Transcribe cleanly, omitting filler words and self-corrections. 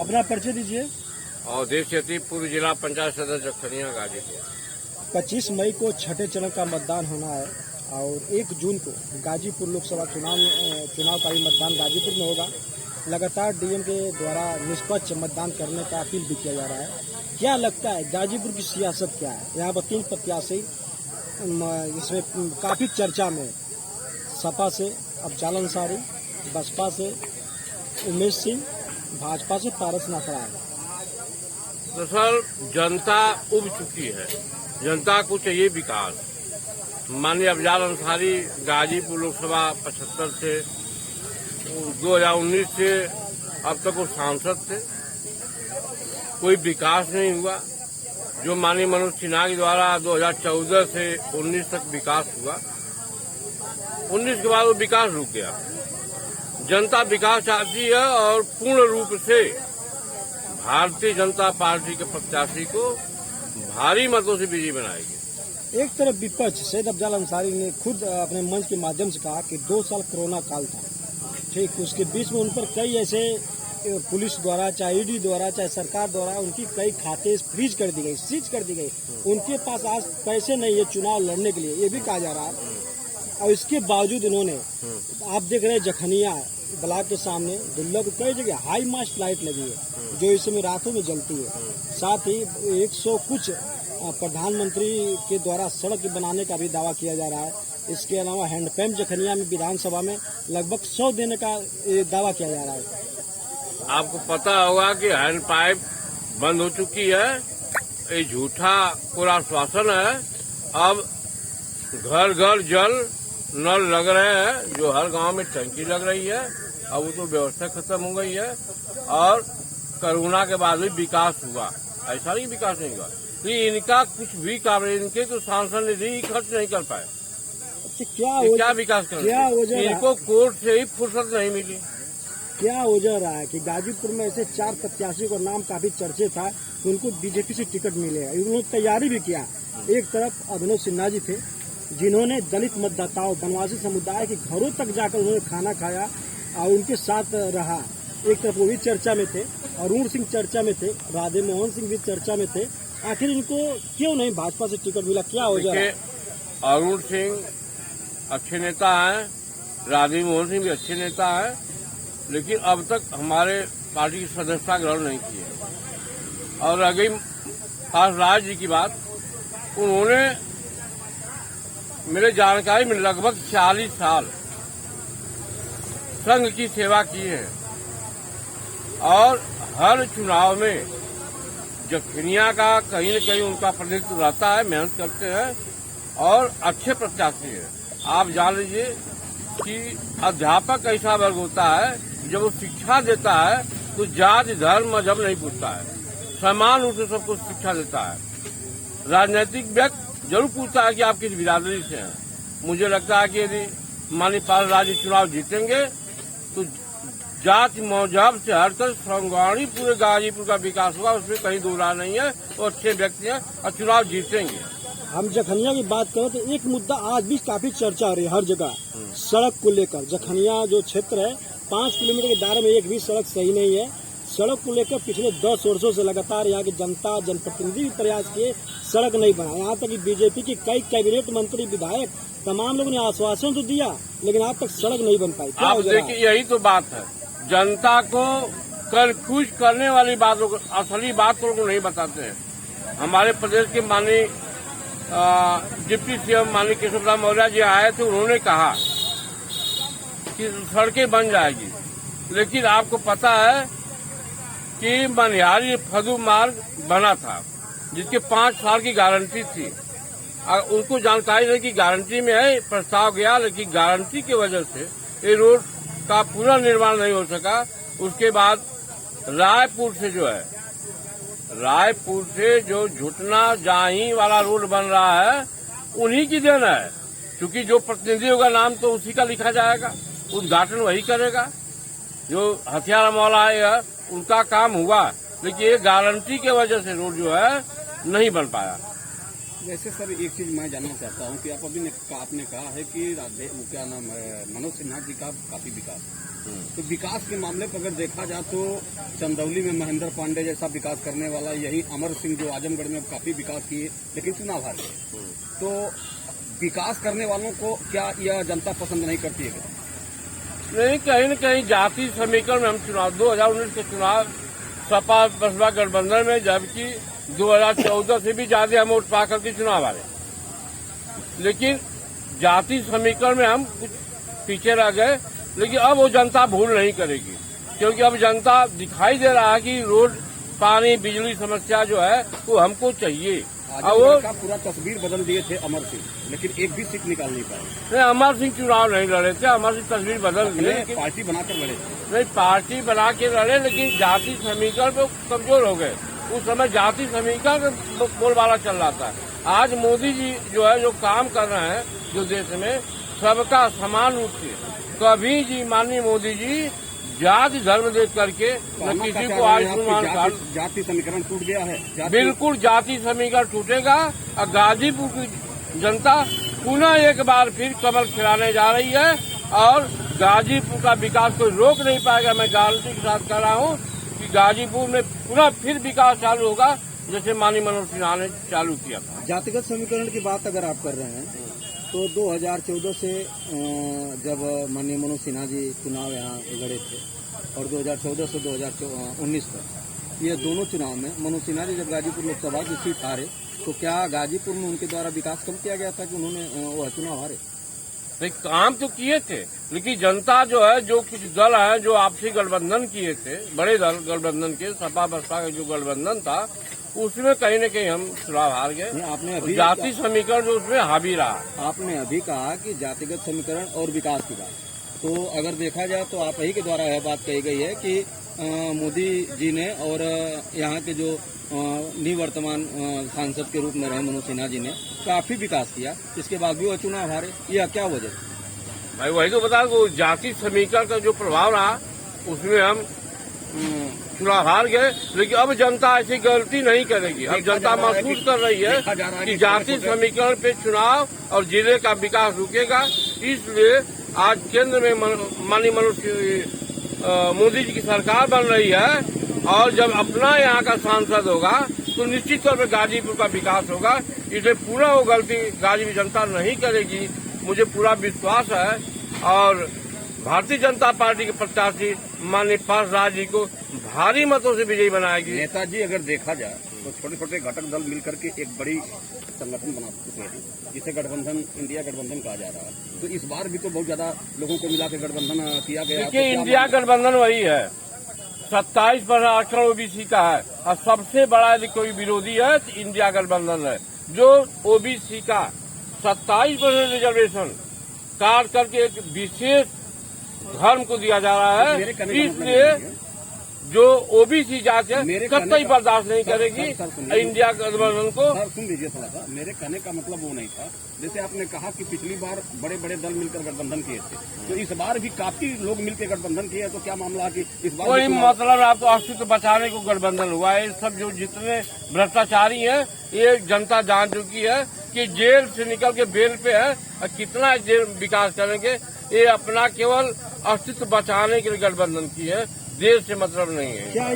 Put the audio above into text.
अपना परिचय दीजिए। और देश पूर्व जिला पंचायत सदस्य जखनिया गाजीपुर। 25 मई को छठे चरण का मतदान होना है और 1 जून को गाजीपुर लोकसभा चुनाव का भी मतदान गाजीपुर में होगा। लगातार डीएम के द्वारा निष्पक्ष मतदान करने का अपील भी किया जा रहा है। क्या लगता है गाजीपुर की सियासत क्या है? यहाँ पर 3 प्रत्याशी इसमें काफी चर्चा में, सपा से अफजाल अंसारी, बसपा से उमेश सिंह, भाजपा से पारस नाकरा है। दरअसल जनता उब चुकी है, जनता को चाहिए विकास। माननीय अफजाल अंसारी गाजीपुर लोकसभा 75 से 2019 से अब तक वो सांसद थे, कोई विकास नहीं हुआ। जो माननीय मनोज सिन्हा के द्वारा 2014 से 19 तक विकास हुआ, 19 के बाद वो विकास रुक गया। जनता विकास चाहती है और पूर्ण रूप से भारतीय जनता पार्टी के प्रत्याशी को भारी मतों से विजयी बनाएगी। एक तरफ विपक्ष सैयद अफजाल अंसारी ने खुद अपने मंच के माध्यम से कहा कि 2 साल कोरोना काल था, ठीक, उसके बीच में उन पर कई ऐसे पुलिस द्वारा, चाहे ईडी द्वारा, चाहे सरकार द्वारा उनकी कई खाते फ्रीज कर दी गई, सीज कर दी गई। उनके पास आज पैसे नहीं है चुनाव लड़ने के लिए, ये भी कहा जा रहा है। और इसके बावजूद उन्होंने, आप देख रहे हैं जखनिया ब्लॉक के सामने दुर्लभ कई जगह हाई मास्ट लाइट लगी है जो इस समय रातों में जलती है। साथ ही 100 कुछ प्रधानमंत्री के द्वारा सड़क बनाने का भी दावा किया जा रहा है। इसके अलावा हैंडपंप जखनिया में विधानसभा में लगभग 100 देने का दावा किया जा रहा है। आपको पता होगा कि हैंड पाइप बंद हो चुकी है, ये झूठा पूरा आश्वासन है। अब घर घर जल नल लग रहे हैं, जो हर गांव में टंकी लग रही है। अब वो तो व्यवस्था खत्म हो गई है और कोरोना के बाद भी विकास हुआ, ऐसा नहीं विकास नहीं हुआ। तो इनका कुछ भी काम, इनके तो सांसद निधि खर्च नहीं कर पाए, क्या विकास करें? इनको कोर्ट से ही फुर्सत नहीं मिली। क्या वजह रहा है कि गाजीपुर में ऐसे 4 प्रत्याशियों का नाम काफी चर्चे था कि उनको बीजेपी से टिकट मिले? उन्होंने तैयारी भी किया। एक तरफ अभिनव सिन्हा जी थे जिन्होंने दलित मतदाताओं, वनवासी समुदाय के घरों तक जाकर उन्होंने खाना खाया और उनके साथ रहा। एक तरफ वो भी चर्चा में थे, अरुण सिंह चर्चा में थे, राधे मोहन सिंह भी चर्चा में थे। आखिर इनको क्यों नहीं भाजपा से टिकट मिला? क्या वजह है? अरुण सिंह अच्छे नेता हैं, राधे मोहन सिंह भी अच्छे नेता हैं, लेकिन अब तक हमारे पार्टी की सदस्यता ग्रहण नहीं की है। और रह गई राज जी की बात, उन्होंने मेरे जानकारी में लगभग 40 साल संघ की सेवा की है और हर चुनाव में जखनिया का कहीं न कहीं उनका प्रतिनिधित्व रहता है, मेहनत करते हैं और अच्छे प्रत्याशी है। आप जान लीजिए कि अध्यापक ऐसा वर्ग होता है जब वो शिक्षा देता है तो जाति धर्म मजहब नहीं पूछता है, समान रूप से सबको शिक्षा देता है। राजनीतिक व्यक्ति जरूर पूछता है कि आप किस बिरादरी से हैं। मुझे लगता है कि यदि माननीय पारस राज्य चुनाव जीतेंगे तो जाति मजहब से हटकर संगवाणी पूरे गाजीपुर का विकास होगा, उसमें कहीं दो राय नहीं है। वो अच्छे व्यक्ति हैं और चुनाव जीतेंगे। हम जखनिया की बात करें तो एक मुद्दा आज भी काफी चर्चा हो रही है हर जगह, सड़क को लेकर। जखनिया जो क्षेत्र है 5 किलोमीटर के दायरे में एक भी सड़क सही नहीं है। सड़क को लेकर पिछले 10 वर्षों से लगातार यहाँ की जनता, जनप्रतिनिधि भी प्रयास किए, सड़क नहीं बना। यहाँ तक कि बीजेपी के कई कैबिनेट मंत्री, विधायक, तमाम लोगों ने आश्वासन तो दिया लेकिन आज तक सड़क नहीं बन पाई। आप देखिए, यही तो बात है, जनता को कंफ्यूज करने वाली बात, असली बात को नहीं बताते हैं। हमारे प्रदेश के माननीय डिप्टी सीएम माननीय केशव प्रसाद मौर्य जी आए थे, उन्होंने कहा कि सड़कें बन जाएगी, लेकिन आपको पता है कि मनिहारी फदू मार्ग बना था जिसके 5 साल की गारंटी थी। उनको जानकारी नहीं कि गारंटी में है, प्रस्ताव गया लेकिन गारंटी की वजह से ये रोड का पूरा निर्माण नहीं हो सका। उसके बाद रायपुर से जो झुटना जाही वाला रोड बन रहा है उन्हीं की देन है, क्योंकि जो प्रतिनिधि होगा नाम तो उसी का लिखा जाएगा, उद्घाटन वही करेगा। जो हथियार मौला आएगा उनका काम हुआ, लेकिन ये गारंटी की वजह से रोड जो है नहीं बन पाया। वैसे सर एक चीज मैं जानना चाहता हूँ कि आपने कहा है कि वो क्या नाम है, मनोज सिन्हा जी का काफी विकास, तो विकास के मामले पर अगर देखा जाए तो चंदौली में महेंद्र पांडे जैसा विकास करने वाला, यही अमर सिंह जो आजमगढ़ में काफी विकास किए लेकिन चुनाव हार गए, तो विकास करने वालों को क्या यह जनता पसंद नहीं करती है? नहीं, कहीं न कहीं जाति समीकरण में हम चुनाव 2019 के चुनाव सपा बसपा गठबंधन में, जबकि 2014 से भी ज्यादा हम वोट पा करके चुनाव हारे, लेकिन जाति समीकरण में हम कुछ पीछे रह गए। लेकिन अब वो जनता भूल नहीं करेगी, क्योंकि अब जनता दिखाई दे रहा है कि रोड, पानी, बिजली समस्या जो है वो हमको चाहिए। और वो पूरा तस्वीर बदल दिए थे अमर सिंह, लेकिन एक भी सीट निकाल नहीं पाए। नहीं, अमर सिंह चुनाव नहीं लड़े थे, अमर सिंह तस्वीर बदल दिए, पार्टी बनाकर लड़े। नहीं, पार्टी बना के लड़े, लेकिन जाति समीकरण पे कमजोर हो गए। उस समय जाति समीकरण बोलबाला चल रहा था। आज मोदी जी जो है, जो काम कर रहे हैं जो देश में, सबका समान रूप से, कभी जी माननीय मोदी जी जाति धर्म देख करके न किसी को आयुष्मान कार्ड, जाति समीकरण टूट गया है। बिल्कुल जाति समीकरण टूटेगा और गाजीपुर की जनता पुनः एक बार फिर कमल खिलाने जा रही है और गाजीपुर का विकास कोई रोक नहीं पाएगा। मैं गारंटी के साथ कह रहा हूँ कि गाजीपुर में पुनः फिर विकास चालू होगा, जैसे माननीय मनोज सिन्हा ने चालू किया था। जातिगत समीकरण की बात अगर आप कर रहे हैं तो 2014 से जब माननीय मनोज सिन्हा जी चुनाव यहाँ लड़े थे और 2014 से 2019 तक, ये दोनों चुनाव में मनोज सिन्हा जी जब गाजीपुर लोकसभा की सीट हारे, तो क्या गाजीपुर में उनके द्वारा विकास कम किया गया था कि उन्होंने वो चुनाव हारे? नहीं, काम तो किए थे, लेकिन जनता जो है, जो कुछ दल है जो आपसी गठबंधन किए थे, बड़े दल गठबंधन के, सपा बसपा का जो गठबंधन था, उसमें कहीं न कहीं हम चुनाव हार गए। आपने अभी जाति समीकरण जो उसमें हावी रहा। आपने अभी कहा कि जातिगत समीकरण और विकास की बात, तो अगर देखा जाए तो आप ही के द्वारा यह बात कही गई है कि मोदी जी ने और यहाँ के जो निवर्तमान सांसद के रूप में रहे मनोज सिन्हा जी ने काफी विकास किया, इसके बाद भी वह चुनाव हारे, यह क्या वजह? भाई वही तो बता दो, जाति समीकरण का जो प्रभाव रहा उसमें हम चुनाव हार गए, लेकिन अब जनता ऐसी गलती नहीं करेगी। अब जनता महसूस कर रही है कि जाति समीकरण पे चुनाव और जिले का विकास रुकेगा। इसलिए आज केंद्र में माननीय मोदी जी की सरकार बन रही है और जब अपना यहाँ का सांसद होगा तो निश्चित तौर पर गाजीपुर का विकास होगा। इसलिए पूरा वो गलती गाजीपुर जनता नहीं करेगी, मुझे पूरा विश्वास है। और भारतीय जनता पार्टी के प्रत्याशी माननीय पार्षद जी को भारी मतों से विजयी बनाएगी। नेताजी अगर देखा जाए तो छोटे छोटे घटक दल मिलकर के एक बड़ी संगठन बना चुके हैं, जिसे गठबंधन, इंडिया गठबंधन कहा जा रहा है। तो इस बार भी तो बहुत ज्यादा लोगों को मिला के गठबंधन किया गया। देखिए, इंडिया गठबंधन वही है, 27% आरक्षण ओबीसी का है और सबसे बड़ा यदि कोई विरोधी है तो इंडिया गठबंधन है, जो ओबीसी का 27% रिजर्वेशन काट करके एक विशेष धर्म को दिया जा रहा है। इसलिए जो ओबीसी जाति है कतई बर्दाश्त नहीं करेगी इंडिया गठबंधन को। सर सुन लीजिए थोड़ा सा, मेरे कहने का मतलब वो नहीं था, जैसे आपने कहा कि पिछली बार बड़े बड़े दल मिलकर गठबंधन किए थे, तो इस बार भी काफी लोग मिलकर गठबंधन किए, तो क्या मामला है कि इस बार कोई मतलब आपको अस्तित्व बचाने को गठबंधन हुआ है। सब जो जितने भ्रष्टाचारी हैं ये जनता जान चुकी है कि जेल से निकल के बेल पे है और कितना जेल विकास करेंगे। ये अपना केवल अस्तित्व बचाने के लिए गठबंधन की है, देश से मतलब नहीं है।